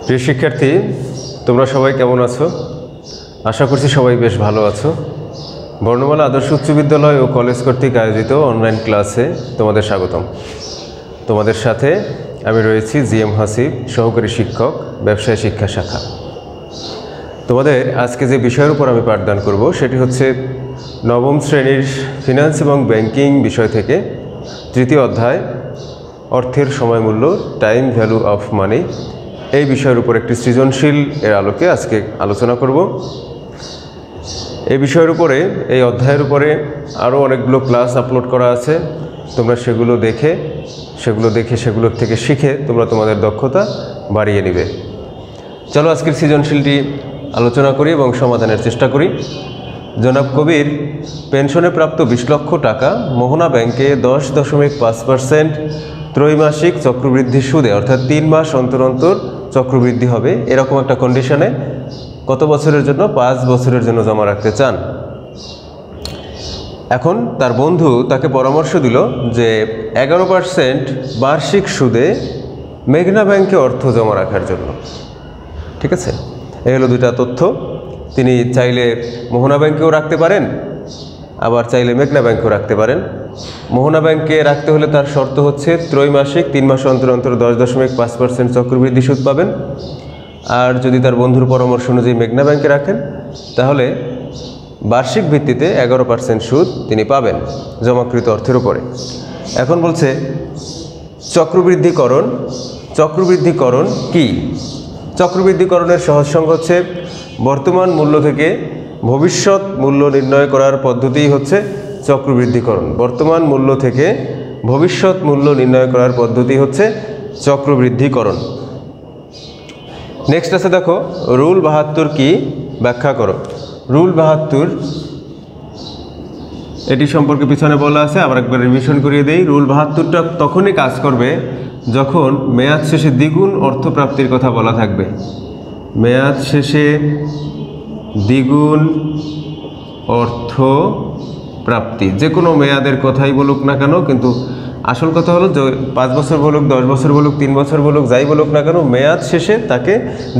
প্রিয় শিক্ষার্থী, তোমরা সবাই কেমন আছো? আশা করছি সবাই বেশ ভালো আছো। বর্ণমালা আদর্শ উচ্চ বিদ্যালয় ও কলেজ কর্তৃক আয়োজিত অনলাইন ক্লাসে তোমাদের স্বাগতম। তোমাদের সাথে আমি রয়েছি জিএম হাসিব, সহকারী শিক্ষক, ব্যবসায় শিক্ষা শাখা। তোমাদের আজকে যে বিষয়ের উপর আমি পাঠদান করব সেটি হচ্ছে নবম শ্রেণীর ফিনান্স এবং ব্যাংকিং বিষয় থেকে তৃতীয় অধ্যায় অর্থের সময় মূল্য, টাইম ভ্যালু অফ মানি, এই বিষয়ের উপর একটি সৃজনশীল এর আলোকে আজকে আলোচনা করব। এই বিষয়ের উপরে, এই অধ্যায়ের উপরে আরও অনেকগুলো ক্লাস আপলোড করা আছে। তোমরা সেগুলো দেখে সেগুলোর থেকে শিখে তোমরা তোমাদের দক্ষতা বাড়িয়ে নেবে। চলো আজকের সৃজনশীলটি আলোচনা করি এবং সমাধানের চেষ্টা করি। জনাব কবির পেনশনে প্রাপ্ত 20 লক্ষ টাকা মোহনা ব্যাংকে 10.5% ত্রৈমাসিক চক্রবৃদ্ধি সুদে, অর্থাৎ 3 মাস অন্তর অন্তর চক্রবৃদ্ধি হবে, এরকম একটা কন্ডিশনে কত বছরের জন্য? 5 বছরের জন্য জমা রাখতে চান। এখন তার বন্ধু তাকে পরামর্শ দিল যে 11% বার্ষিক সুদে মেঘনা ব্যাংকে অর্থ জমা রাখার জন্য। ঠিক আছে, এই হলো দুইটা তথ্য। তিনি চাইলে মোহনা ব্যাংকেও রাখতে পারেন, আবার চাইলে মেঘনা ব্যাংকেও রাখতে পারেন। মোহনা ব্যাংকে রাখতে হলে তার শর্ত হচ্ছে ত্রৈমাসিক 3 মাস অন্তর অন্তর 10.5% চক্রবৃদ্ধি সুদ পাবেন। আর যদি তার বন্ধুর পরামর্শ অনুযায়ী মেঘনা ব্যাংকে রাখেন তাহলে বার্ষিক ভিত্তিতে 11% সুদ তিনি পাবেন জমাকৃত অর্থের উপরে। এখন বলছে চক্রবৃদ্ধিকরণ কি? চক্রবৃদ্ধিকরণের সহজ সঙ্গ হচ্ছে বর্তমান মূল্য থেকে ভবিষ্যৎ মূল্য নির্ণয় করার পদ্ধতিই হচ্ছে চক্রবৃদ্ধিকরণ। বর্তমান মূল্য থেকে ভবিষ্যৎ মূল্য নির্ণয় করার পদ্ধতি হচ্ছে চক্রবৃদ্ধিকরণ। নেক্সট আছে, দেখো রুল 72 কি, ব্যাখ্যা করো। রুল 72 এটি সম্পর্কে পিছনে বলা আছে, আবার একবার রিভিশন করিয়ে দেই। রুল 72টা তখনই কাজ করবে যখন মেয়াদ শেষে দ্বিগুণ অর্থপ্রাপ্তির কথা বলা থাকবে। মেয়াদ শেষে দ্বিগুণ অর্থ প্রাপ্তি, যে কোনো মেয়াদের কথাই বলুক না কেন, কিন্তু আসল কথা হলো যে 5 বছর বলুক, 10 বছর বলুক, 3 বছর বলুক, যাই বলুক না কেন, মেয়াদ শেষে তাকে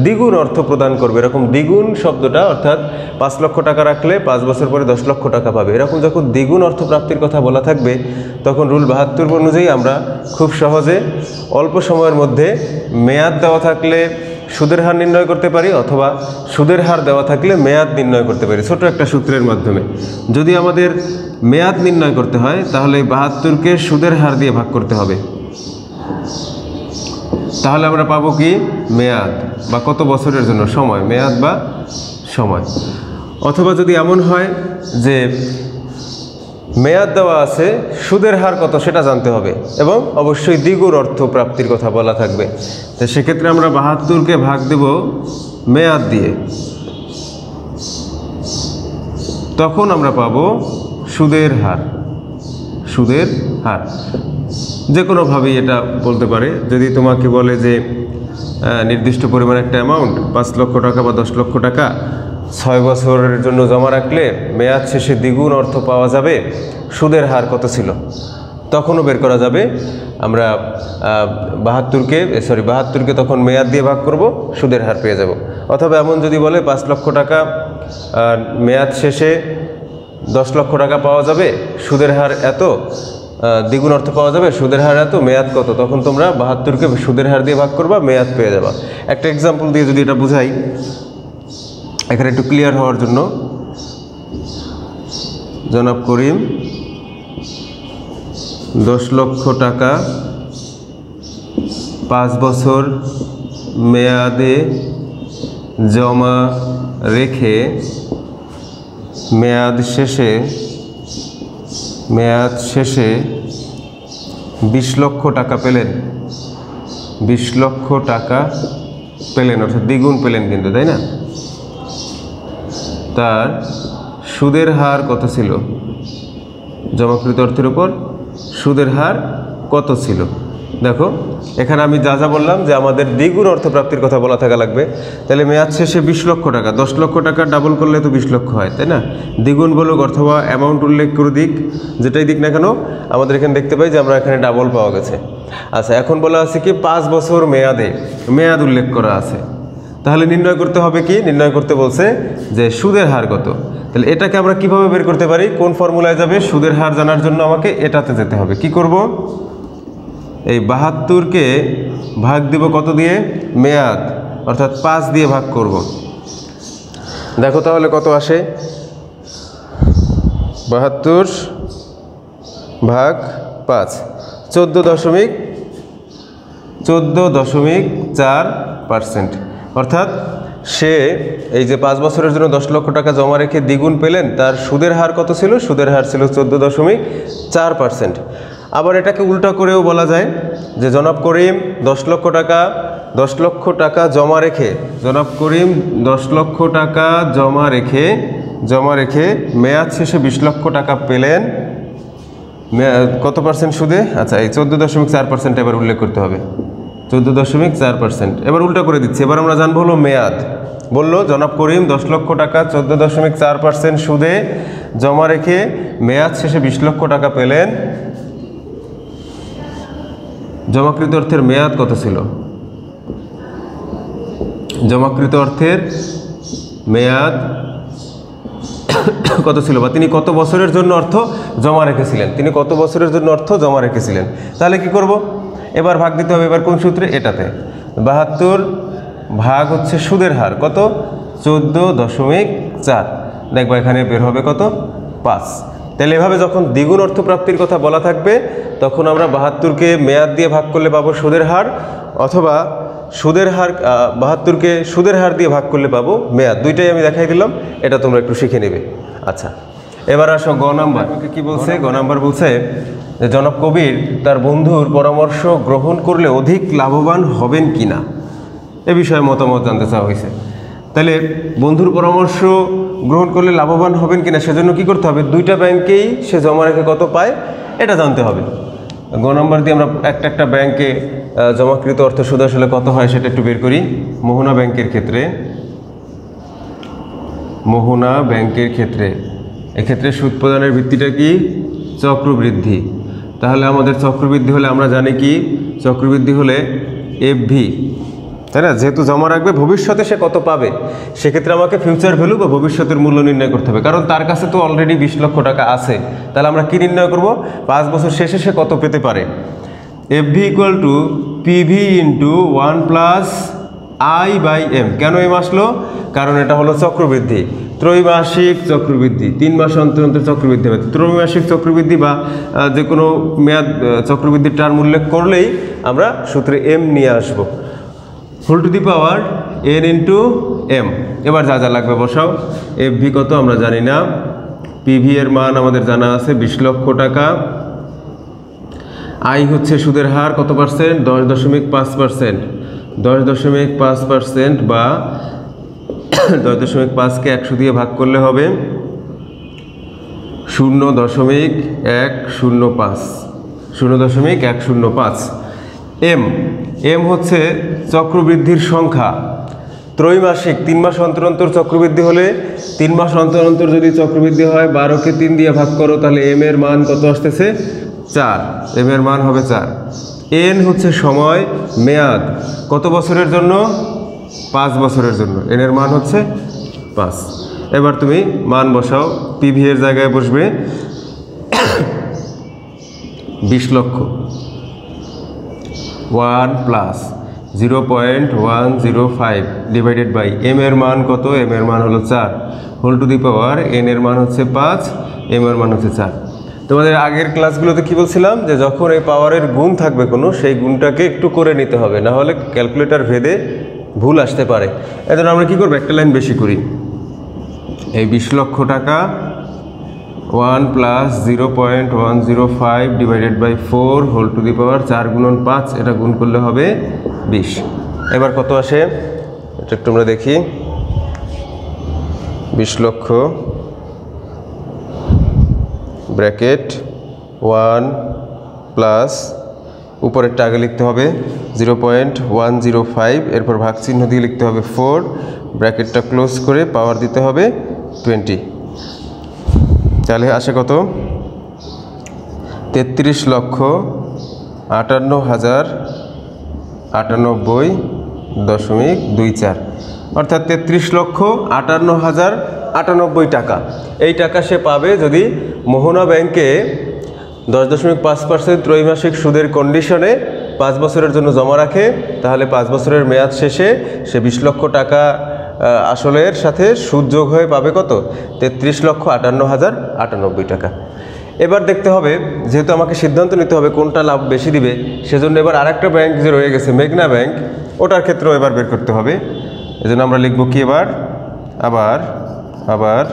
দ্বিগুণ অর্থ প্রদান করবে। এরকম দ্বিগুণ শব্দটা, অর্থাৎ 5 লক্ষ টাকা রাখলে 5 বছর পরে 10 লক্ষ টাকা পাবে, এরকম যখন দ্বিগুণ অর্থ প্রাপ্তির কথা বলা থাকবে তখন রুল 72 অনুযায়ী আমরা খুব সহজে অল্প সময়ের মধ্যে মেয়াদ দেওয়া থাকলে সুদের হার নির্ণয় করতে পারি, অথবা সুদের হার দেওয়া থাকলে মেয়াদ নির্ণয় করতে পারি ছোট একটা সূত্রের মাধ্যমে। যদি আমাদের মেয়াদ নির্ণয় করতে হয় তাহলে 72কে সুদের হার দিয়ে ভাগ করতে হবে, তাহলে আমরা পাবো কি? মেয়াদ বা কত বছরের জন্য, সময়, মেয়াদ বা সময়। অথবা যদি এমন হয় যে মেয়াদ দেওয়া আছে, সুদের হার কত সেটা জানতে হবে, এবং অবশ্যই দ্বিগুণ অর্থ প্রাপ্তির কথা বলা থাকবে। তো সেক্ষেত্রে আমরা 72কে ভাগ দেব মেয়াদ দিয়ে, তখন আমরা পাবো সুদের হার। যে কোনোভাবেই এটা বলতে পারে। যদি তোমাকে বলে যে নির্দিষ্ট পরিমাণ একটা অ্যামাউন্ট 5 লক্ষ টাকা বা 10 লক্ষ টাকা 6 বছরের জন্য জমা রাখলে মেয়াদ শেষে দ্বিগুণ অর্থ পাওয়া যাবে, সুদের হার কত ছিল, তখনও বের করা যাবে। আমরা 72কে তখন মেয়াদ দিয়ে ভাগ করব, সুদের হার পেয়ে যাব। অথবা এমন যদি বলে 5 লক্ষ টাকা মেয়াদ শেষে 10 লক্ষ টাকা পাওয়া যাবে, সুদের হার এত, দ্বিগুণ অর্থ পাওয়া যাবে, সুদের হার এত, মেয়াদ কত, তখন তোমরা 72কে সুদের হার দিয়ে ভাগ করবা, মেয়াদ পেয়ে যাবা। একটা এক্সাম্পল দিয়ে যদি এটা বুঝাই এখানে একটু ক্লিয়ার হওয়ার জন্য, জনাব করিম 10 লক্ষ টাকা 5 বছর মেয়াদে জমা রেখে মেয়াদ শেষে 20 লক্ষ টাকা পেলেন। 20 লক্ষ টাকা পেলেন, অর্থাৎ দ্বিগুণ পেলেন কিন্তু, তাই না? তার সুদের হার কত ছিল? জমাকৃত অর্থের উপর সুদের হার কত ছিল দেখো এখানে আমি যা যা বললাম যে আমাদের দ্বিগুণ অর্থপ্রাপ্তির কথা বলা থাকা লাগবে, তাহলে মেয়াদ শেষে 20 লক্ষ টাকা, 10 লক্ষ টাকা ডাবল করলে তো 20 লক্ষ হয়, তাই না? দ্বিগুণ বলুক অথবা অ্যামাউন্ট উল্লেখ করে দিক, যেটাই দিক না কেন আমাদের এখানে দেখতে পাই যে আমরা এখানে ডাবল পাওয়া গেছে। আচ্ছা, এখন বলা আছে কি 5 বছর মেয়াদে, মেয়াদ উল্লেখ করা আছে, তাহলে নির্ণয় করতে হবে কি? নির্ণয় করতে বলছে যে সুদের হার কত। তাহলে এটাকে আমরা কিভাবে বের করতে পারি? কোন ফর্মুলায় যাবে? সুদের হার জানার জন্য আমাকে এটাতে যেতে হবে। কি করব? এই 72কে ভাগ দিব কত দিয়ে? মেয়াদ, অর্থাৎ 5 দিয়ে ভাগ করব। দেখো তাহলে কত আসে? 72 ভাগ 5, 14.4%। অর্থাৎ সে এই যে 5 বছরের জন্য 10 লক্ষ টাকা জমা রেখে দ্বিগুণ পেলেন, তার সুদের হার কত ছিল? সুদের হার ছিল 14.4%। আবার এটাকে উল্টা করেও বলা যায় যে জনাব করিম 10 লক্ষ টাকা জমা রেখে, জনাব করিম 10 লক্ষ টাকা জমা রেখে মেয়াদ শেষে 20 লক্ষ টাকা পেলেন কত পার্সেন্ট সুদে? আচ্ছা, এই 14.4% এবার উল্লেখ করতে হবে, 14.4%। এবার উল্টা করে দিচ্ছি, এবার আমরা জানবো হলো মেয়াদ। বললো জনাব করিম 10 লক্ষ টাকা 14.4% সুদে জমা রেখে মেয়াদ শেষে 20 লক্ষ টাকা পেলেন। জমাকৃত অর্থের মেয়াদ কত ছিল? জমাকৃত অর্থের মেয়াদ কত ছিল, বা তিনি কত বছরের জন্য অর্থ জমা রেখেছিলেন, তাহলে কি করব? এবার ভাগ দিতে হবে। এবার কোন সূত্রে? এটাতে 72 ভাগ হচ্ছে সুদের হার কত? 14.4। দেখবো এখানে বের হবে কত? 5। তাহলে এভাবে যখন দ্বিগুণ অর্থপ্রাপ্তির কথা বলা থাকবে তখন আমরা 72কে মেয়াদ দিয়ে ভাগ করলে পাবো সুদের হার, অথবা সুদের হার 72কে সুদের হার দিয়ে ভাগ করলে পাবো মেয়াদ। দুইটাই আমি দেখাই দিলাম, এটা তোমরা একটু শিখে নেবে। আচ্ছা, এবার আসো গ নাম্বার। কি বলছে? গ নাম্বার বলছে যে জনাব কবির তার বন্ধুর পরামর্শ গ্রহণ করলে অধিক লাভবান হবেন কিনা, এ বিষয়ে মতামত জানতে চাওয়া হয়েছে। তাহলে বন্ধুর পরামর্শ গ্রহণ করলে লাভবান হবেন কিনা সেজন্য কি করতে হবে? দুইটা ব্যাংকেই সে জমা রেখে কত পায় এটা জানতে হবে। গ নম্বর দিয়ে আমরা একটা ব্যাংকে জমাকৃত অর্থ সুদ আসলে কত হয় সেটা একটু বের করি। মোহনা ব্যাংকের ক্ষেত্রে এক্ষেত্রে সুদ প্রদানের ভিত্তিটা কি? চক্রবৃদ্ধি। তাহলে আমাদের চক্রবৃদ্ধি হলে আমরা জানি কি? চক্রবৃদ্ধি হলে এফভি, তাই না? যেহেতু জমা রাখবে ভবিষ্যতে সে কত পাবে, সেক্ষেত্রে আমাকে ফিউচার ভ্যালু বা ভবিষ্যতের মূল্য নির্ণয় করতে হবে, কারণ তার কাছে তো অলরেডি 20 লক্ষ টাকা আছে। তাহলে আমরা কি নির্ণয় করব? 5 বছর শেষে সে কত পেতে পারে। FV equal to PV into 1 + I/M। কেন এম আসলো? কারণ এটা হলো চক্রবৃদ্ধি, ত্রৈমাসিক চক্রবৃদ্ধি, 3 মাস অন্তর অন্তর চক্রবৃদ্ধি হবে। ত্রৈমাসিক চক্রবৃদ্ধি বা যে কোনো মেয়াদ চক্রবৃদ্ধির টার্ম উল্লেখ করলেই আমরা সূত্রে এম নিয়ে আসবো, whole to the power n into M. এবার যা যা লাগবে বসাও। এফভি কত আমরা জানি না, পিভি এর মান আমাদের জানা আছে 20 লক্ষ টাকা। আই হচ্ছে সুদের হার কত পার্সেন্ট? 10.5%। 10.5% বা 10.5কে 100 দিয়ে ভাগ করলে হবে 0.105। এম হচ্ছে চক্রবৃদ্ধির সংখ্যা, ত্রৈমাসিক 3 মাস অন্তর অন্তর চক্রবৃদ্ধি হলে 3 মাস অন্তর অন্তর যদি চক্রবৃদ্ধি হয় 12কে 3 দিয়ে ভাগ করো, তাহলে এম এর মান কত আসতেছে? 4। এম এর মান হবে 4। এন হচ্ছে সময়, মেয়াদ কত বছরের জন্য? 5 বছরের জন্য। এন এর মান হচ্ছে 5। এবার তুমি মান বসাও। পিভি এর জায়গায় বসবে 20 লক্ষ 1 + 0.105 ডিভাইডেড বাই এম এর মান কত? এম এর মান হলো 4, whole to the power N এর মান হচ্ছে 5, এম এর মান হচ্ছে 4। তোমাদের আগের ক্লাসগুলোতে কি বলছিলাম যে যখন এই পাওয়ারের গুণ থাকবে কোনো, সেই গুণটাকে একটু করে নিতে হবে, না হলে ক্যালকুলেটর ভেদে ভুল আসতে পারে। এজন্য আমরা কি করব? একটা লাইন বেশি করি। এই 20 লক্ষ টাকা 1 + 0.105 divided by 4 whole to the power 4 × 5, এটা গুণ করলে হবে 20। এবার কত আসে এটা একটু আমরা দেখি। 20 লক্ষ ব্র্যাকেট 1 + উপরেরটা আগে লিখতে হবে 0.105, এরপর ভাগ চিহ্ন দিয়ে লিখতে হবে 4, ব্র্যাকেটটা ক্লোজ করে পাওয়ার দিতে হবে 20। তাহলে আসে কত? 33,98,098.24, অর্থাৎ 33,58,098 টাকা। এই টাকা সে পাবে যদি মোহনা ব্যাংকে 10.5% ত্রৈমাসিক সুদের কন্ডিশনে 5 বছরের জন্য জমা রাখে। তাহলে 5 বছরের মেয়াদ শেষে সে 20 লক্ষ টাকা আসলের সাথে সুদ যোগ হয়ে পাবে কত? 33,58,098 টাকা। এবার দেখতে হবে, যেহেতু আমাকে সিদ্ধান্ত নিতে হবে কোনটা লাভ বেশি দিবে, সেজন্য এবার আরেকটা ব্যাংক যে রয়ে গেছে মেঘনা ব্যাংক, ওটার ক্ষেত্রেও এবার বের করতে হবে। এজন্য আমরা লিখব কি এবার আবার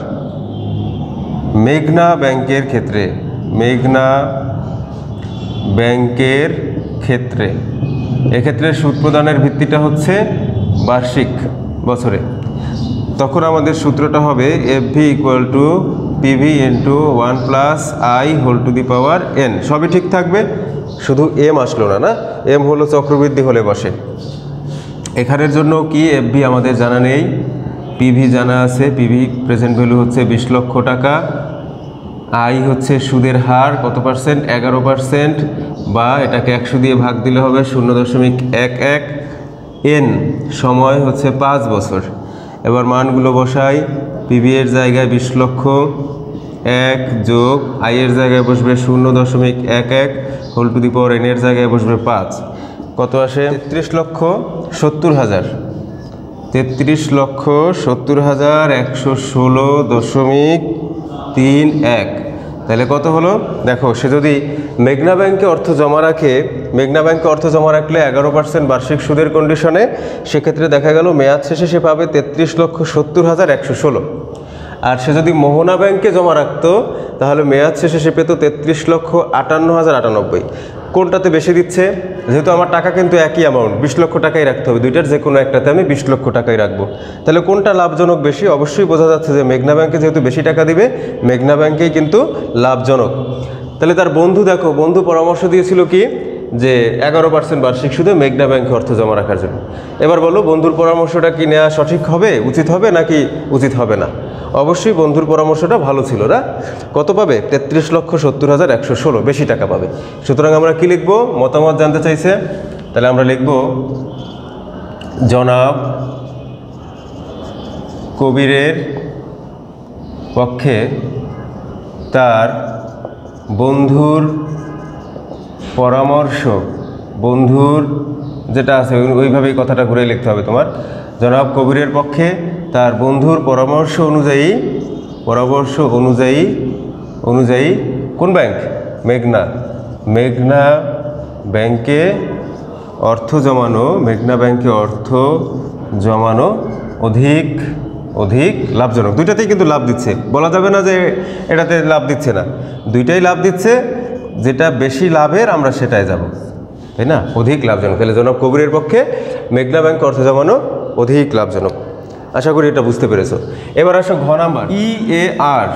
মেঘনা ব্যাংকের ক্ষেত্রে, মেঘনা ব্যাংকের ক্ষেত্রে এক্ষেত্রে সুদ প্রদানের ভিত্তিটা হচ্ছে বার্ষিক, বছরে। তখন আমাদের সূত্রটা হবে FV = PV × 1 + I⁴n। সবই ঠিক থাকবে, শুধু এম আসলো না, এম হলো চক্রবৃদ্ধি হলে বসে। এখানের জন্য কি FV আমাদের জানা নেই, PV জানা আছে। PV প্রেজেন্ট ভ্যালু হচ্ছে 20 লক্ষ টাকা, I হচ্ছে সুদের হার কত পার্সেন্ট? 11%, বা এটাকে 100 দিয়ে ভাগ দিলে হবে 0.11, n সময় হচ্ছে 5 বছর। এবার মানগুলো বসাই, PV এর জায়গায় 20 লক্ষ 1 যোগ I এর জায়গায় বসবে 0.11 n এর জায়গায় বসবে 5, কত আসে? 33,70,000, 33,70,116.31। তাহলে কত হলো? দেখো, সে যদি মেঘনা ব্যাংকে অর্থ জমা রাখে, মেঘনা ব্যাংকে অর্থ জমা রাখলে 11% বার্ষিক সুদের কন্ডিশনে, সেক্ষেত্রে দেখা গেল মেয়াদ শেষে সে পাবে 33,70,116। আর সে যদি মোহনা ব্যাংকে জমা রাখতো তাহলে মেয়াদ শেষে সে পেত 33,58,098। কোনটাতে বেশি দিচ্ছে? যেহেতু আমার টাকা কিন্তু একই অ্যামাউন্ট, 20 লক্ষ টাকাই রাখতে হবে, দুইটার যে কোনো একটাতে আমি 20 লক্ষ টাকাই রাখবো। তাহলে কোনটা লাভজনক বেশি? অবশ্যই বোঝা যাচ্ছে যে মেঘনা ব্যাংকে যেহেতু বেশি টাকা দিবে, মেঘনা ব্যাংকেই কিন্তু লাভজনক। তাহলে তার বন্ধু, দেখো বন্ধু পরামর্শ দিয়েছিল কি, যে 11% বার্ষিক সুদে মেঘনা ব্যাংকে অর্থ জমা রাখার জন্য। এবার বলো, বন্ধুর পরামর্শটা কি নেওয়া সঠিক হবে, উচিত হবে নাকি উচিত হবে না? অবশ্যই বন্ধুর পরামর্শটা ভালো ছিল না। কত পাবে? 33,70,116, বেশি টাকা পাবে। সুতরাং আমরা কি লিখব? মতামত জানতে চাইছে, তাহলে আমরা লিখব জনাব কবিরের পক্ষে তার বন্ধুর পরামর্শ, বন্ধুর যেটা আছে ওইভাবেই কথাটা ঘুরে লিখতে হবে তোমার। জনাব কবিরের পক্ষে তার বন্ধুর পরামর্শ অনুযায়ী কোন ব্যাংক? মেঘনা ব্যাংকে অর্থ জমানো অধিক লাভজনক। দুইটাতেই কিন্তু লাভ দিচ্ছে, বলা যাবে না যে এটাতে লাভ দিচ্ছে না, দুইটাই লাভ দিচ্ছে। যেটা বেশি লাভের আমরা সেটাই যাব, তাই না? অধিক লাভজনক। তাহলে জনাব কবিরের পক্ষে মেঘনা ব্যাংক অর্থ জমানো অধিক লাভজনক। আশা করি এটা বুঝতে পেরেছো। এবার আসো ঘ নাম্বার, EAR।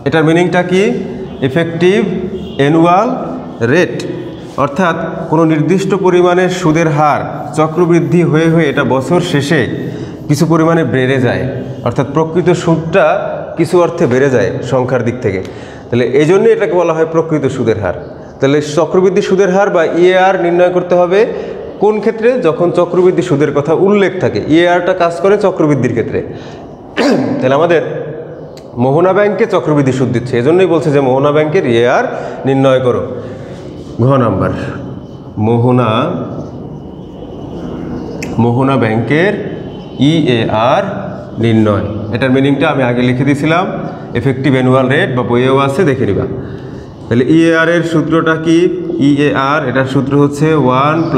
এটার মিনিংটা কি? ইফেক্টিভ অ্যানুয়াল রেট, অর্থাৎ কোনো নির্দিষ্ট পরিমাণের সুদের হার চক্রবৃদ্ধি হয়ে এটা বছর শেষে কিছু পরিমাণে বেড়ে যায়, অর্থাৎ প্রকৃত সুদটা কিছু অর্থে বেড়ে যায় সংখ্যার দিক থেকে। তাহলে এই জন্যই এটাকে বলা হয় প্রকৃত সুদের হার। তাহলে চক্রবৃদ্ধি সুদের হার বা EAR নির্ণয় করতে হবে কোন ক্ষেত্রে? যখন চক্রবৃদ্ধি সুদের কথা উল্লেখ থাকে। EARটা কাজ করে চক্রবৃদ্ধির ক্ষেত্রে। তাহলে আমাদের মোহনা ব্যাংকে চক্রবৃদ্ধি সুদ দিচ্ছে, এজন্যই বলছে যে মোহনা ব্যাংকের EAR নির্ণয় করো। ঘ নাম্বার, মোহনা ব্যাংকের EAR নির্ণয়। এটার মিনিংটা আমি আগে লিখে দিয়েছিলাম, এফেক্টিভ অ্যানুয়াল রেট, বা বইয়েও আছে, দেখে নিবা। তাহলে EAR এর সূত্রটা কি? EAR এটার সূত্র হচ্ছে 1 +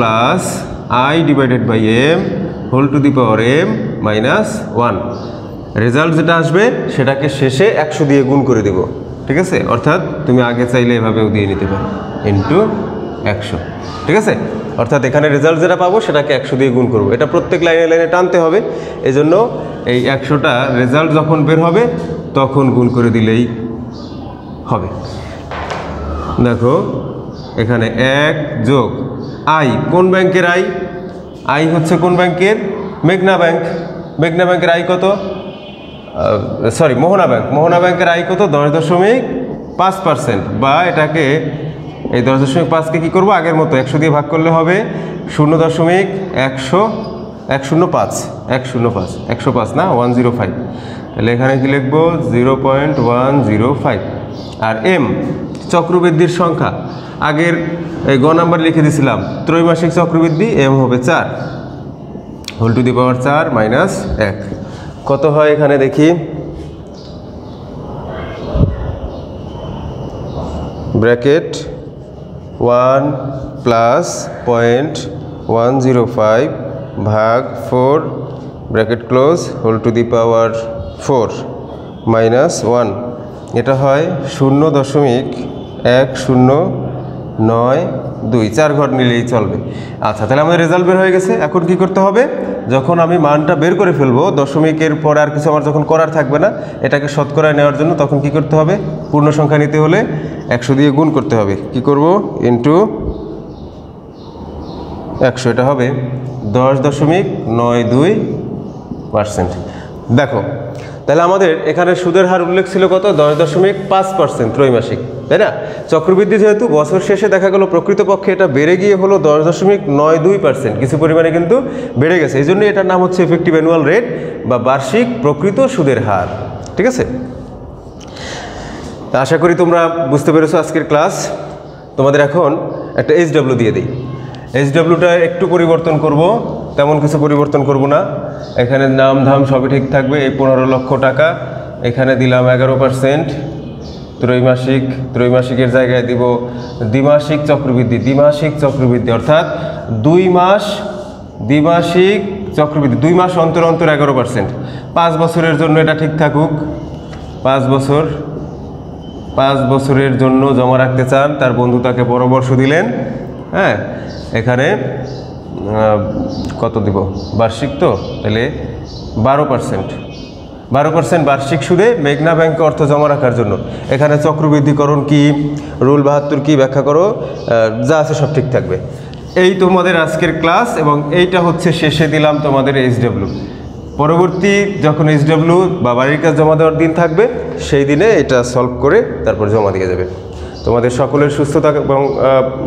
I/m⁻m-1। রেজাল্ট যেটা আসবে সেটাকে শেষে 100 দিয়ে গুণ করে দেব, ঠিক আছে? অর্থাৎ তুমি আগে চাইলে এভাবেও দিয়ে নিতে পারো, ইন্টু 100, ঠিক আছে? অর্থাৎ এখানে রেজাল্ট যেটা পাবো সেটাকে 100 দিয়ে গুণ করবো। এটা প্রত্যেক লাইনে টানতে হবে, এজন্য এই 100টা রেজাল্ট যখন বের হবে তখন গুণ করে দিলেই হবে। দেখো এখানে 1 যোগ আই কোন ব্যাংকের আই? আই হচ্ছে কোন ব্যাংকের? মেঘনা ব্যাংক। মেঘনা ব্যাংকের আই কত? সরি, মোহনা ব্যাংক। মোহনা ব্যাংকের আই কত? 10.5%। বা এটাকে এই 10.5কে কী করবো? আগের মতো 100 দিয়ে ভাগ করলে হবে 105 না 105। তাহলে এখানে কি লিখবো? 0.105। আর এম চক্রবৃদ্ধির সংখ্যা, আগের এই গ নাম্বার লিখে দিয়েছিলাম, ত্রৈমাসিক চক্রবৃদ্ধি, এম হবে 4 whole to the power 4 minus 1। কত হয় এখানে দেখি? ব্র্যাকেট 1 প্লাস 0.105 ভাগ 4 bracket close whole to the power 4 minus 1। এটা হয় 0.1092, 4 ঘর নিলেই চলবে। আচ্ছা, তাহলে আমাদের রেজাল্ট বের হয়ে গেছে। এখন কি করতে হবে? যখন আমি মানটা বের করে ফেলবো, দশমিকের পরে আর কিছু আমার যখন করার থাকবে না, এটাকে শতকরায় নেওয়ার জন্য তখন কি করতে হবে? পূর্ণ সংখ্যা নিতে হলে 100 দিয়ে গুণ করতে হবে। কি করব? ইন্টু 100, এটা হবে 10.92%। দেখো, তাহলে আমাদের এখানে সুদের হার উল্লেখ ছিল কত? 10.5% ত্রৈমাসিক, তাই না? চক্রবৃদ্ধি যেহেতু বছর শেষে দেখা গেল প্রকৃতপক্ষে এটা বেড়ে গিয়ে হলো 10.92%, কিছু পরিমাণে কিন্তু বেড়ে গেছে। এই জন্য এটার নাম হচ্ছে এফেক্টিভ অ্যানুয়াল রেট বা বার্ষিক প্রকৃত সুদের হার। ঠিক আছে? আশা করি তোমরা বুঝতে পেরেছো আজকের ক্লাস। তোমাদের এখন একটা SW দিয়ে দিই। SWটা একটু পরিবর্তন করব, তেমন কিছু পরিবর্তন করব না। এখানে নাম ধাম সবই ঠিক থাকবে। এই 15 লক্ষ টাকা এখানে দিলাম 11%। ত্রৈমাসিকের জায়গায় দিব দ্বিমাসিক চক্রবৃদ্ধি, অর্থাৎ 2 মাস দ্বিমাসিক চক্রবৃদ্ধি, 2 মাস অন্তর অন্তর 11%। 5 বছরের জন্য এটা ঠিক থাকুক। 5 বছরের জন্য জমা রাখতে চান, তার বন্ধু তাকে পরামর্শ দিলেন। হ্যাঁ, এখানে কত দিব? বার্ষিক তো, তাহলে 12% বার্ষিক সুদে মেঘনা ব্যাংকে অর্থ জমা রাখার জন্য। এখানে চক্রবৃদ্ধিকরণ কি, রুল 72 কি ব্যাখ্যা করো, যা আছে সব ঠিক থাকবে। এই তোমাদের আজকের ক্লাস, এবং এইটা হচ্ছে শেষে দিলাম তোমাদের SW। পরবর্তী যখন SW বা বাড়ির কাজ জমা দেওয়ার দিন থাকবে, সেই দিনে এটা সলভ করে তারপর জমা দিয়ে যাবে। তোমাদের সকলের সুস্থ থাকা এবং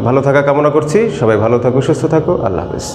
ভালো থাকা কামনা করছি। সবাই ভালো থাকো, সুস্থ থাকো। আল্লাহ হাফেজ।